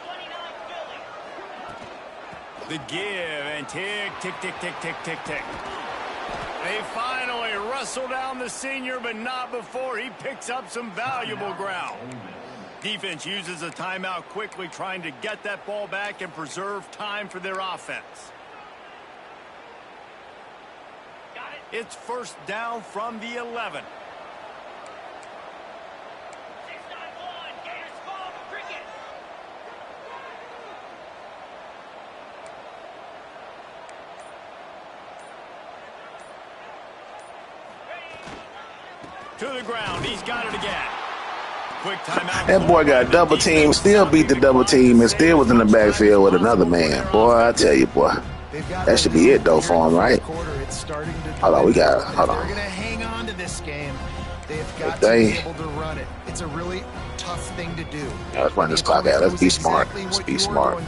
The give and tick, tick, tick, tick, tick, tick, tick. They finally wrestle down the senior, but not before he picks up some valuable ground. Defense uses a timeout quickly, trying to get that ball back and preserve time for their offense. It's first down from the 11. To the ground, he's got it again. Quick timeout. That boy got double team, still beat the double team, and still was in the backfield with another man. Boy, I tell you, boy. That should be it, though, for him, right? Hold on, hold on. They're going to hang on to this game. They've got to be able to run it. It's a really tough thing to do. Yeah, let's run this clock out. Let's be smart. Let's be smart.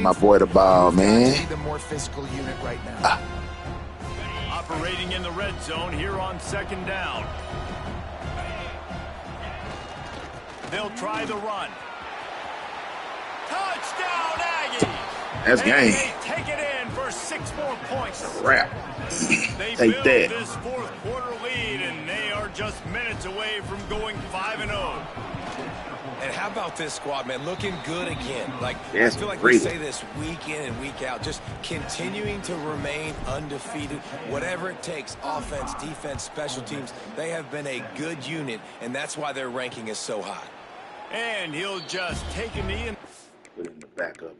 My boy the ball, man. The more physical unit right now. Operating in the red zone here on second down. They'll try the run. Touchdown, Aggies! That's game. They take it in for 6 more points. Wrap. They Take build that. this fourth quarter lead, and they are just minutes away from going 5-0. And how about this squad, man? Looking good again. Like, Yes, I feel like really. we say this week in and week out, just continuing to remain undefeated. Whatever it takes, offense, defense, special teams, they have been a good unit, and that's why their ranking is so high. And he'll just take a knee and Put in the backup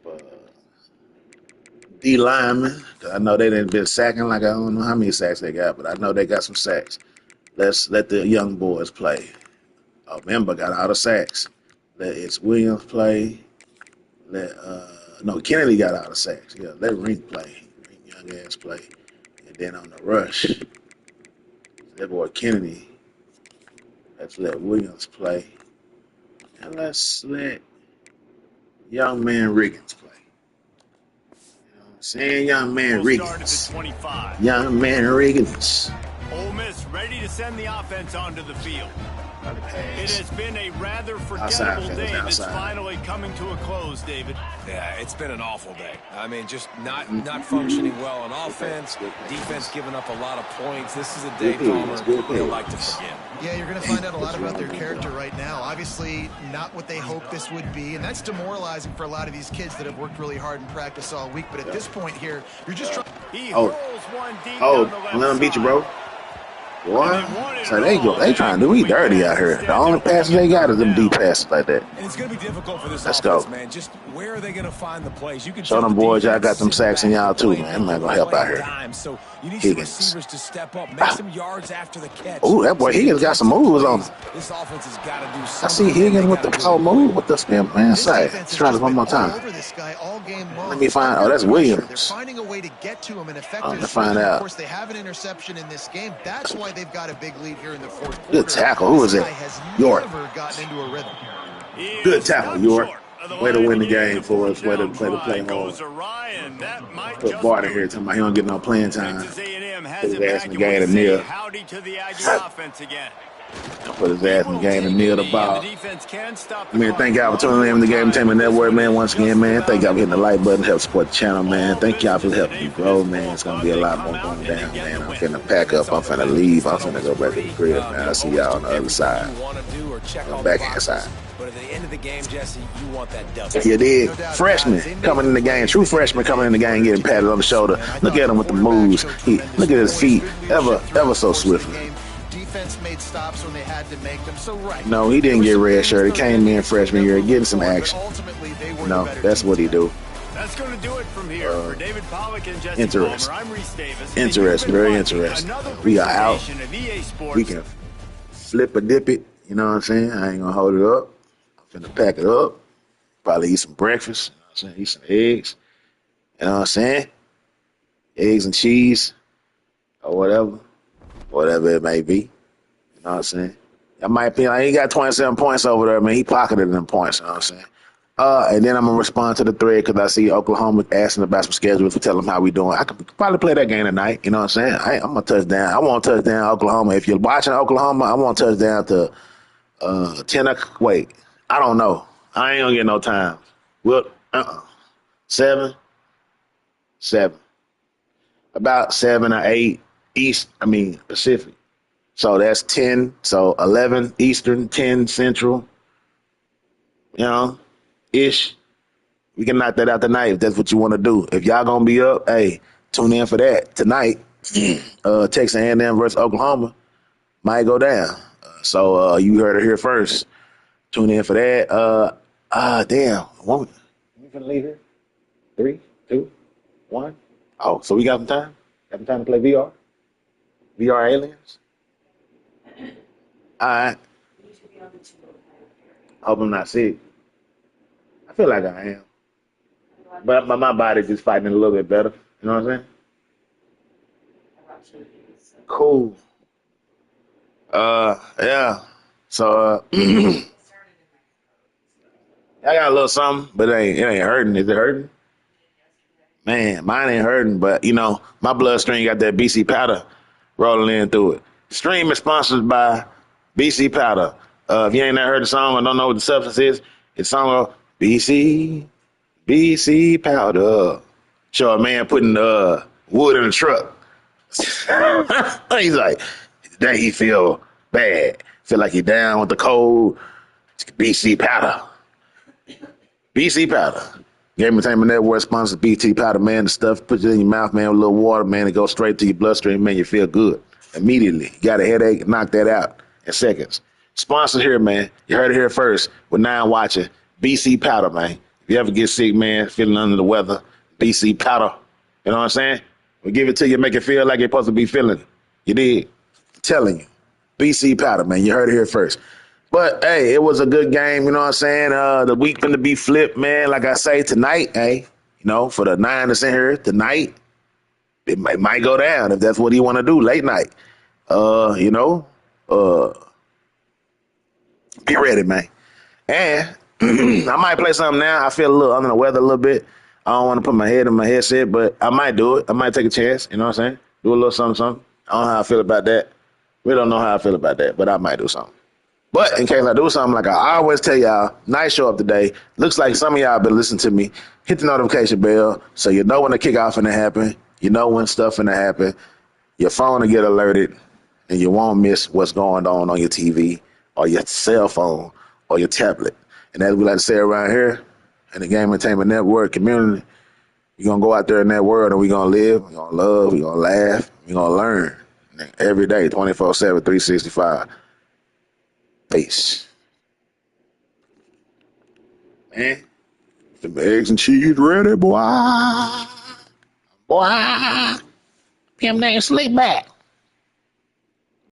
D lineman. I know they didn't been sacking like I don't know how many sacks they got, but I know they got some sacks. Let's let the young boys play. Member got out of sacks. Let it's Williams play. Kennedy got out of sacks. Yeah, let Rink play. Rink young ass play. And then on the rush, that boy Kennedy. Let's let Williams play. And let's let young man Riggins play. You know what I'm saying? Young man will start at the Riggins. 25. Young man Riggins. Ole Miss ready to send the offense onto the field. It has been a rather forgettable day that's finally coming to a close, David. Yeah, it's been an awful day. I mean, just not functioning well on offense, defense giving up a lot of points. This is a day, Palmer, they'll like to forget. Yeah, you're going to find out a lot about their character right now. Obviously, not what they hoped this would be, and that's demoralizing for a lot of these kids that have worked really hard in practice all week. But at this point here, you're just trying. He hurls one deep down the left let them beat you, bro. side. Boy, so they trying to do me dirty out here. The only passes they got is them deep passes like that. And it's going to be difficult for this Let's offense, go. man. Just where are they going to find the plays? You can Show tell them the boys y'all defense got them is sacks in y'all too, playing man. I'm not gonna help out here. dime, so you need Higgins. some receivers to step up, make some yards after the catch. Ooh, that boy Higgins got some moves on him. This offense has got to do I something. see Higgins with the power move with the spin, man. This Say, defense has try this just one been more all time. over this guy all game long. Let me find. Oh, that's They're Williams. finding a way to get to him and effective. Let's find out. Of course, they have an interception in this game. That's why they've got a big lead here in the fourth quarter. Good tackle. Who is This it? guy has York. never gotten into a rhythm. He Good is tackle, not York. short of the Way to line win the beginning game for us. Way to fourth play down. hard. Goes awry, and that might Put just Bart in do here it. talking about he don't get no playing time. Texas A&M has Put it his ass back, in the and game we to say kneel. howdy to the Aggie offense again. Put his ass in the game and kneel the ball. The defense can stop the Man, thank y'all for tuning in to the Game Entertainment Network, man. Once again, man, thank y'all for hitting the like button, help support the channel, man. Thank y'all for helping me grow, man. It's gonna be a lot more going down, man. I'm finna pack up. I'm finna leave. I'm finna go back to the crib, man. I'll see y'all on the other side. On the backhand side. But at the end of the game, Jesse, you want that W. You did. Freshman coming in the game, true freshman coming in the game, getting patted on the shoulder. Look at him with the moves. Look at his feet, ever so swiftly. Defense made stops when they had to make them. So right. No, he didn't get red shirt. He came in freshman year, getting some action. No, that's what he do. That's going to do it from here. For David Pollack and Jesse Interesting. Palmer, I'm Reese Davis. Interesting, very interesting. We are out. Presentation of EA Sports. We can flip or dip it. You know what I'm saying? I ain't gonna hold it up. I'm finna pack it up. Probably eat some breakfast. You know what I'm saying? Eat some eggs. You know what I'm saying? Eggs and cheese or whatever it may be. You know what I'm saying? I might be like, he got 27 points over there, man. He pocketed them points. You know what I'm saying? And then I'm gonna respond to the thread because I see Oklahoma asking about some schedules to tell them how we doing. I could probably play that game tonight. You know what I'm saying? I'm gonna touchdown. I want to touchdown Oklahoma. If you're watching Oklahoma, I want to touchdown to 10 o'clock. Wait, I don't know. I ain't gonna get no time. Well, 7. About 7 or 8. Pacific. So that's 10. So 11 Eastern, 10 Central, ish. We can knock that out tonight if that's what you want to do. If y'all going to be up, hey, tune in for that. Tonight, Texas A&M versus Oklahoma might go down. So you heard it here first. Tune in for that. Damn. We finna leave here? 3, 2, 1. Oh, so we got some time? Got some time to play VR? VR aliens? All right. I hope I'm not sick. I feel like I am. But my body's just fighting a little bit better. You know what I'm saying? Cool. Yeah. So, I got a little something, but it ain't hurting. Is it hurting? Man, mine ain't hurting, but my bloodstream got that BC powder rolling in through it. Stream is sponsored by BC powder. If you ain't never heard the song or don't know what the substance is, it's song of BC powder. Show a man putting wood in a truck. He's like, today he feel bad. Feel like he down with the cold. BC powder. BC powder. Game Entertainment Network sponsors BT powder, man. The stuff, put it in your mouth, man, with a little water, man. It goes straight to your bloodstream, man. You feel good immediately. You got a headache, knock that out in seconds. Sponsored here, man. You heard it here first. With Nine watching. BC powder, man. If you ever get sick, man, feeling under the weather, BC powder. You know what I'm saying? We give it to you, make it feel like you're supposed to be feeling. You did. I'm telling you. BC powder, man. You heard it here first. But, hey, it was a good game, you know what I'm saying? The week going to be flipped, man. Like I say, tonight, hey, for the 9 that's in here, tonight, it might go down if that's what he want to do, late night. Be ready, man. And I might play something now. I feel a little under the weather a little bit. I don't want to put my head in my headset, but I might do it. I might take a chance, you know what I'm saying? Do a little something, something. I don't know how I feel about that. We don't know how I feel about that, but I might do something. But in case I do something, like I always tell y'all, nice show up today. Looks like some of y'all been listening to me. Hit the notification bell so you know when the kickoff finna happen. You know when stuff finna happen. Your phone will get alerted, and you won't miss what's going on your TV or your cell phone or your tablet. And as we like to say around here in the Game Entertainment Network community, we're going to go out there in that world and we're going to live, we're going to love, we're going to laugh, we're going to learn every day, 24/7, 365. Peace. Man, the eggs and cheese ready, boy. Boy. Pim name sleep back.